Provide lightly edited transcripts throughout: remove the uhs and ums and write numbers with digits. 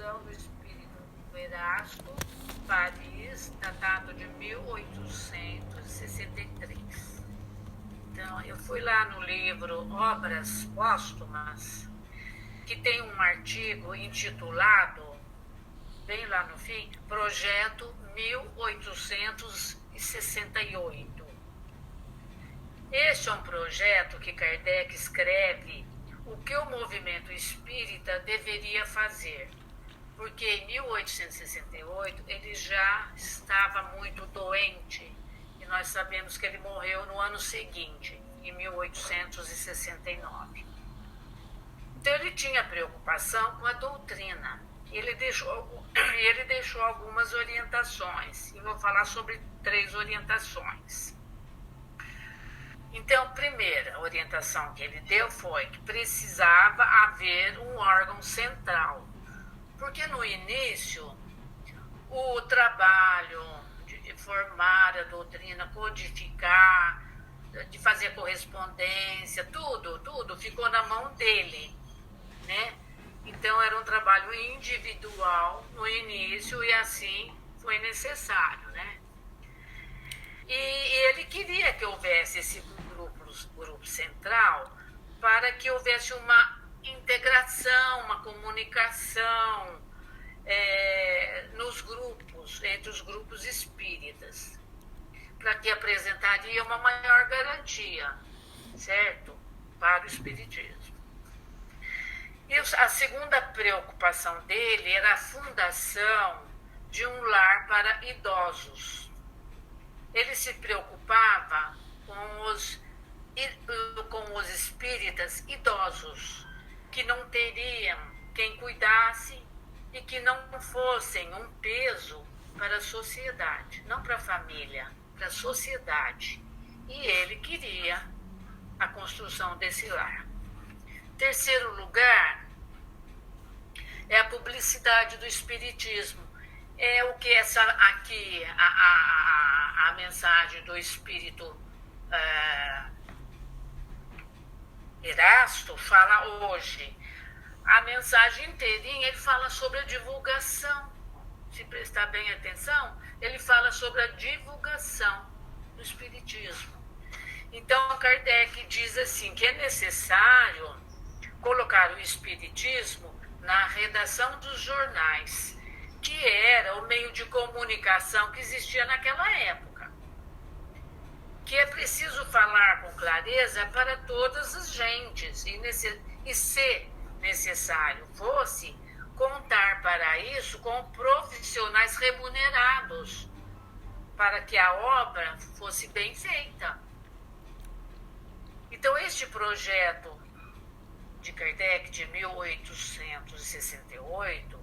Divulgação do Espírito Erasto, Paris, datado de 1863. Então, eu fui lá no livro Obras Póstumas, que tem um artigo intitulado, bem lá no fim, Projeto 1868. Este é um projeto que Kardec escreve o que o movimento espírita deveria fazer, porque em 1868 ele já estava muito doente, e nós sabemos que ele morreu no ano seguinte, em 1869. Então ele tinha preocupação com a doutrina. Ele deixou algumas orientações, e vou falar sobre 3 orientações. Então, a primeira orientação que ele deu foi que precisava haver um órgão central, porque no início o trabalho de formar a doutrina, codificar, de fazer correspondência, tudo ficou na mão dele, né? Então era um trabalho individual no início e assim foi necessário, né? E ele queria que houvesse esse grupo central para que houvesse uma integração, uma comunicação nos grupos, entre os grupos espíritas, para que apresentaria uma maior garantia, certo? Para o espiritismo. E a segunda preocupação dele era a fundação de um lar para idosos. Ele se preocupava com os espíritas idosos, que não teriam quem cuidasse e que não fossem um peso para a sociedade, não para a família, para a sociedade. E ele queria a construção desse lar. Terceiro lugar é a publicidade do espiritismo. É o que a mensagem do espírito Erasto fala hoje. A mensagem inteirinha ele fala sobre a divulgação. Se prestar bem atenção, ele fala sobre a divulgação do espiritismo. Então, Kardec diz assim, que é necessário colocar o espiritismo na redação dos jornais, que era o meio de comunicação que existia naquela época. Que é preciso falar com clareza para todas as gentes, e se necessário fosse, contar para isso com profissionais remunerados, para que a obra fosse bem feita. Então, este projeto de Kardec de 1868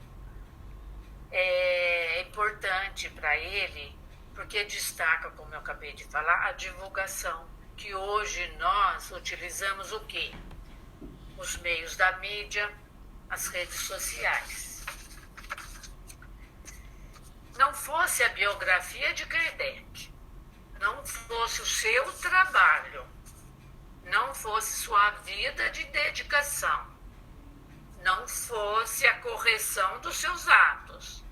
é importante para ele, porque destaca, como eu acabei de falar, a divulgação, que hoje nós utilizamos o quê? Os meios da mídia, as redes sociais. Não fosse a biografia de Kardec, não fosse o seu trabalho, não fosse sua vida de dedicação, não fosse a correção dos seus atos,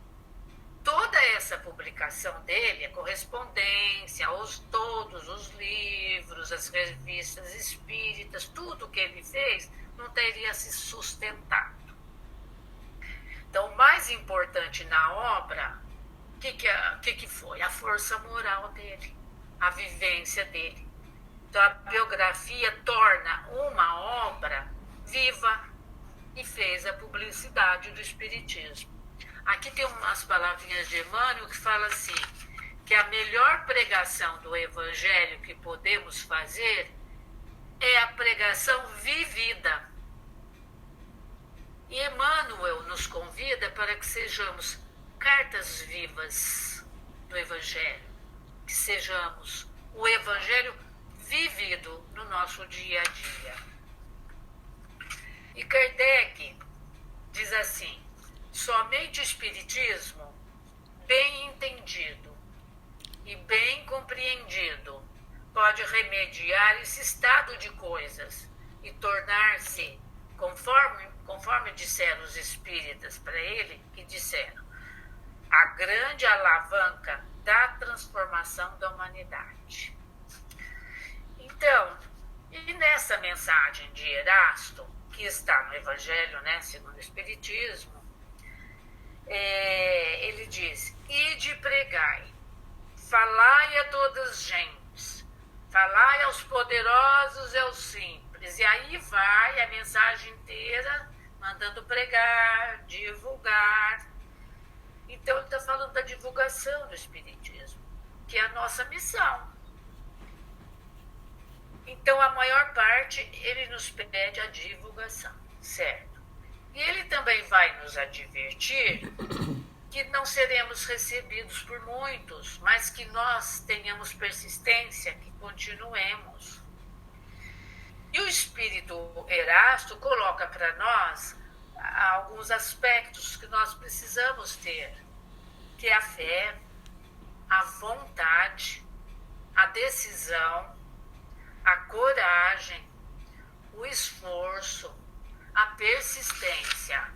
toda essa publicação dele, a correspondência, todos os livros, as revistas espíritas, tudo que ele fez, não teria se sustentado. Então, o mais importante na obra, o que foi? A força moral dele, a vivência dele. Então, a biografia torna uma obra viva e fez a publicidade do espiritismo. Aqui tem umas palavrinhas de Emmanuel que fala assim, que a melhor pregação do evangelho que podemos fazer é a pregação vivida. E Emmanuel nos convida para que sejamos cartas vivas do evangelho, que sejamos o evangelho vivido no nosso dia a dia. E Kardec diz assim, somente o espiritismo, bem entendido e bem compreendido, pode remediar esse estado de coisas e tornar-se, conforme conforme disseram os espíritas para ele, que disseram, a grande alavanca da transformação da humanidade. Então, e nessa mensagem de Erasto, que está no Evangelho, né, segundo o Espiritismo, ele diz, ide pregai, falai a todas as gentes, falai aos poderosos e aos simples. E aí vai a mensagem inteira, mandando pregar, divulgar. Então ele está falando da divulgação do Espiritismo, que é a nossa missão. Então a maior parte ele nos pede a divulgação, certo? E ele também vai nos advertir que não seremos recebidos por muitos, mas que nós tenhamos persistência, que continuemos. E o Espírito Erasto coloca para nós alguns aspectos que nós precisamos ter, que é a fé, a vontade, a decisão, a coragem, o esforço, a persistência.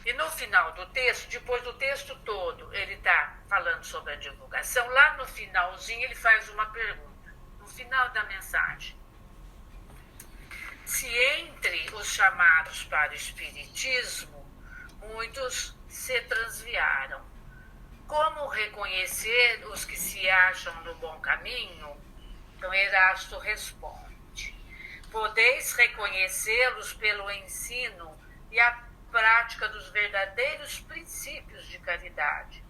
E no final do texto, depois do texto todo, ele está falando sobre a divulgação. Lá no finalzinho, ele faz uma pergunta, no final da mensagem. Se entre os chamados para o Espiritismo, muitos se transviaram, como reconhecer os que se acham no bom caminho? Então Erasto responde, podeis reconhecê-los pelo ensino e a prática dos verdadeiros princípios de caridade,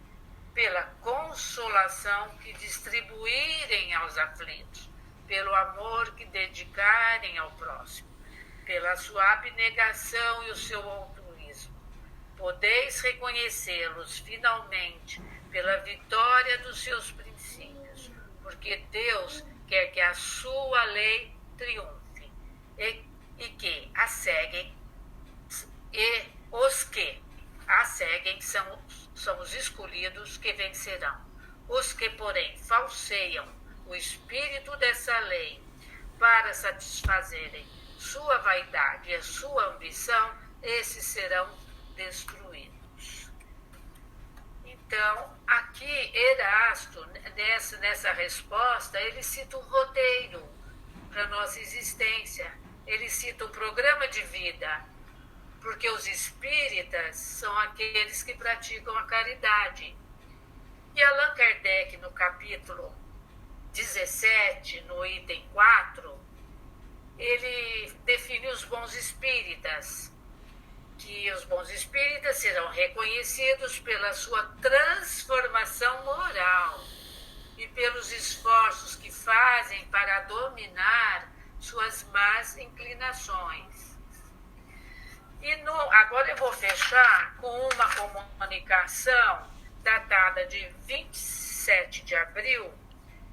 pela consolação que distribuírem aos aflitos, pelo amor que dedicarem ao próximo, pela sua abnegação e o seu altruísmo. Podeis reconhecê-los finalmente pela vitória dos seus princípios, porque Deus quer que a sua lei triunfe e que a seguem, e os que a seguem são os escolhidos que vencerão. Os que, porém, falseiam o espírito dessa lei para satisfazerem sua vaidade e a sua ambição, esses serão destruídos. Então, aqui Erasto, nessa resposta, ele cita um roteiro para a nossa existência. Ele cita um programa de vida, porque os espíritas são aqueles que praticam a caridade. E Allan Kardec, no capítulo 17, no item 4, ele define os bons espíritas, que os bons espíritas serão reconhecidos pela sua transformação moral e pelos esforços que fazem para dominar suas más inclinações. E agora eu vou fechar com uma comunicação datada de 27 de abril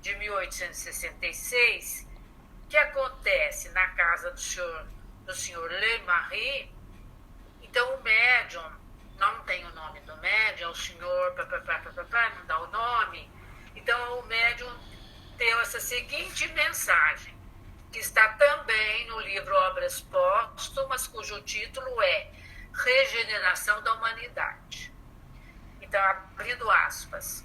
de 1866, que acontece na casa do senhor Le Marie. Então o médium, não tem o nome do médium, o senhor não dá o nome. Então o médium deu essa seguinte mensagem, que está também no livro Obras Póstumas, cujo título é Regeneração da Humanidade. Então, abrindo aspas,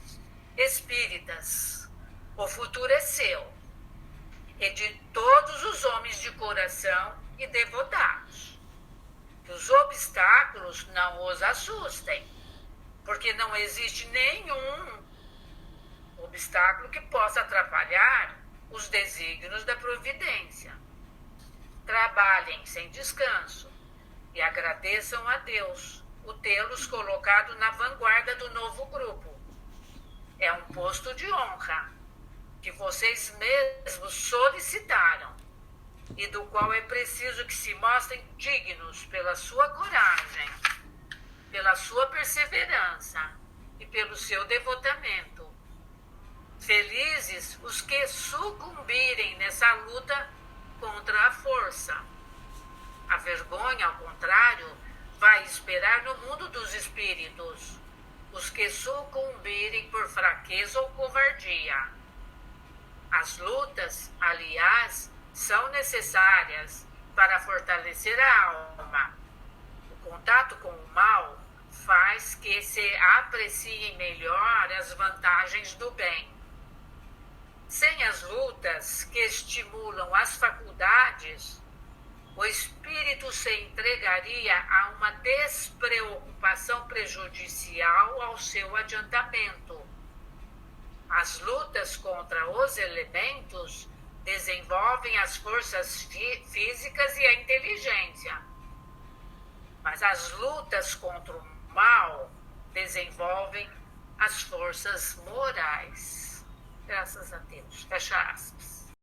espíritas, o futuro é seu, e de todos os homens de coração e devotados. Que os obstáculos não os assustem, porque não existe nenhum obstáculo que possa atrapalhar os desígnios da providência. Trabalhem sem descanso e agradeçam a Deus o tê-los colocado na vanguarda do novo grupo. É um posto de honra que vocês mesmos solicitaram e do qual é preciso que se mostrem dignos pela sua coragem, pela sua perseverança e pelo seu devotamento. Felizes os que sucumbirem nessa luta contra a força. A vergonha, ao contrário, vai esperar no mundo dos espíritos os que sucumbirem por fraqueza ou covardia. As lutas, aliás, são necessárias para fortalecer a alma. O contato com o mal faz que se apreciem melhor as vantagens do bem. Sem as lutas que estimulam as faculdades, o espírito se entregaria a uma despreocupação prejudicial ao seu adiantamento. As lutas contra os elementos desenvolvem as forças físicas e a inteligência. Mas as lutas contra o mal desenvolvem as forças morais. Graças a Deus. Fecha aspas.